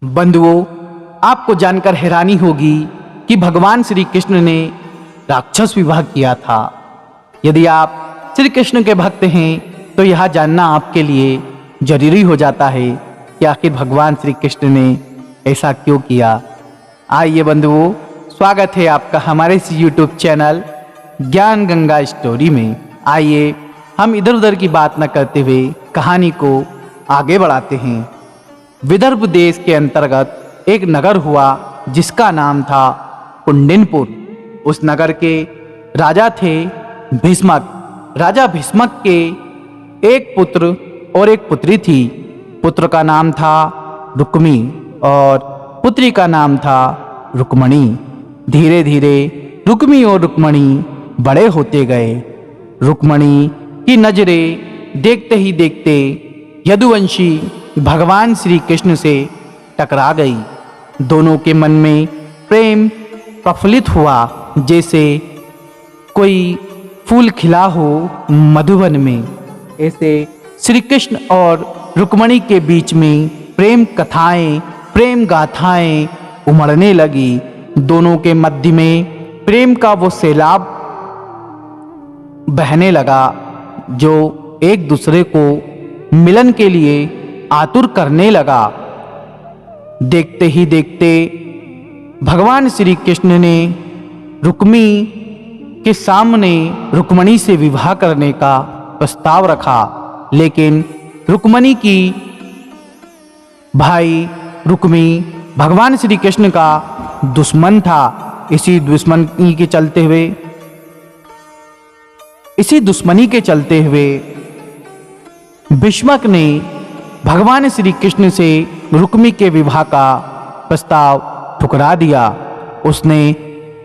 बंधुओं, आपको जानकर हैरानी होगी कि भगवान श्री कृष्ण ने राक्षस विवाह किया था। यदि आप श्री कृष्ण के भक्त हैं तो यह जानना आपके लिए जरूरी हो जाता है कि आखिर भगवान श्री कृष्ण ने ऐसा क्यों किया। आइए बंधुओं, स्वागत है आपका हमारे इस YouTube चैनल ज्ञान गंगा स्टोरी में। आइए हम इधर उधर की बात न करते हुए कहानी को आगे बढ़ाते हैं। विदर्भ देश के अंतर्गत एक नगर हुआ जिसका नाम था कुंडिनपुर। उस नगर के राजा थे भीष्मक। राजा भीष्मक के एक पुत्र और एक पुत्री थी। पुत्र का नाम था रुक्मी और पुत्री का नाम था रुक्मणी। धीरे धीरे रुक्मी और रुक्मणी बड़े होते गए। रुक्मणी की नजरें देखते ही देखते यदुवंशी भगवान श्री कृष्ण से टकरा गई। दोनों के मन में प्रेम प्रफुल्लित हुआ, जैसे कोई फूल खिला हो मधुवन में। ऐसे श्री कृष्ण और रुक्मणी के बीच में प्रेम कथाएं, प्रेम गाथाएं उमड़ने लगी। दोनों के मध्य में प्रेम का वो सैलाब बहने लगा जो एक दूसरे को मिलन के लिए आतुर करने लगा। देखते ही देखते भगवान श्री कृष्ण ने रुक्मी के सामने रुक्मणी से विवाह करने का प्रस्ताव रखा, लेकिन रुक्मणी की भाई रुक्मी भगवान श्री कृष्ण का दुश्मन था। इसी दुश्मनी के चलते हुए भीष्मक ने भगवान श्री कृष्ण से रुक्मी के विवाह का प्रस्ताव ठुकरा दिया। उसने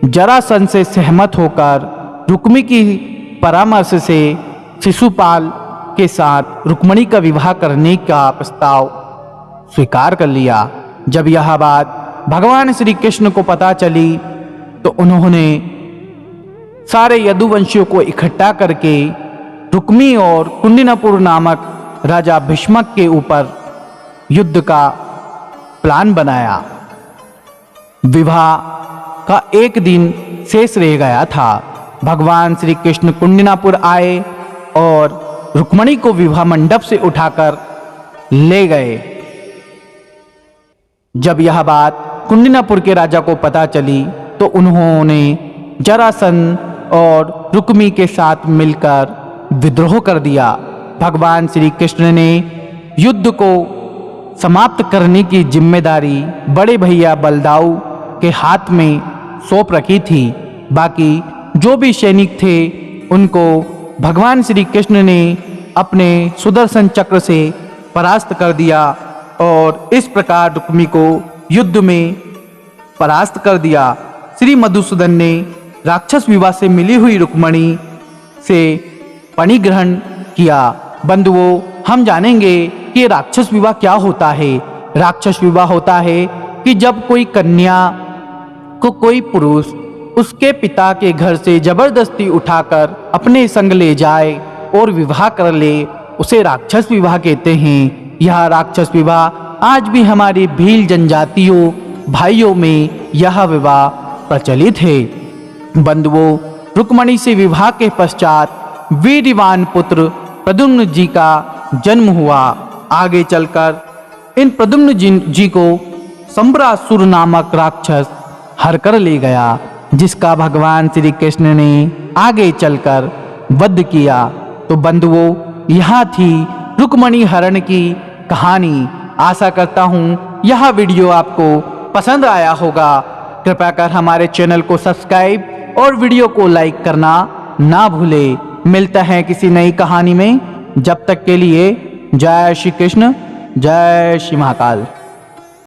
जरासंध से सहमत होकर रुक्मी की परामर्श से शिशुपाल के साथ रुक्मणी का विवाह करने का प्रस्ताव स्वीकार कर लिया। जब यह बात भगवान श्री कृष्ण को पता चली तो उन्होंने सारे यदुवंशियों को इकट्ठा करके रुक्मी और कुंडिनपुर नामक राजा भीष्मक के ऊपर युद्ध का प्लान बनाया। विवाह का एक दिन शेष रह गया था। भगवान श्री कृष्ण कुंडिनपुर आए और रुक्मणी को विवाह मंडप से उठाकर ले गए। जब यह बात कुंडिनपुर के राजा को पता चली तो उन्होंने जरासंध और रुक्मी के साथ मिलकर विद्रोह कर दिया। भगवान श्री कृष्ण ने युद्ध को समाप्त करने की जिम्मेदारी बड़े भैया बलदाऊ के हाथ में सौंप रखी थी। बाकी जो भी सैनिक थे उनको भगवान श्री कृष्ण ने अपने सुदर्शन चक्र से परास्त कर दिया और इस प्रकार रुक्मी को युद्ध में परास्त कर दिया। श्री मधुसूदन ने राक्षस विवाह से मिली हुई रुक्मणी से परिग्रहण किया। बंधुओं, हम जानेंगे कि राक्षस विवाह क्या होता है। राक्षस विवाह होता है कि जब कोई कन्या को कोई पुरुष उसके पिता के घर से जबरदस्ती उठाकर अपने संग ले जाए और विवाह कर ले, उसे राक्षस विवाह कहते हैं। यह राक्षस विवाह आज भी हमारी भील जनजातियों भाइयों में यह विवाह प्रचलित है। बंधुओं, रुक्मणी से विवाह के पश्चात वीर्यवान पुत्र प्रद्युम्न जी का जन्म हुआ। आगे चलकर इन प्रद्युम्न जी को संबरासुर नामक राक्षस हर कर ले गया, जिसका भगवान श्री कृष्ण ने आगे चलकर वध किया। तो बंधुओं, यह थी रुक्मणी हरण की कहानी। आशा करता हूँ यह वीडियो आपको पसंद आया होगा। कृपया कर हमारे चैनल को सब्सक्राइब और वीडियो को लाइक करना ना भूलें। मिलता है किसी नई कहानी में। जब तक के लिए जय श्री कृष्ण, जय श्री महाकाल।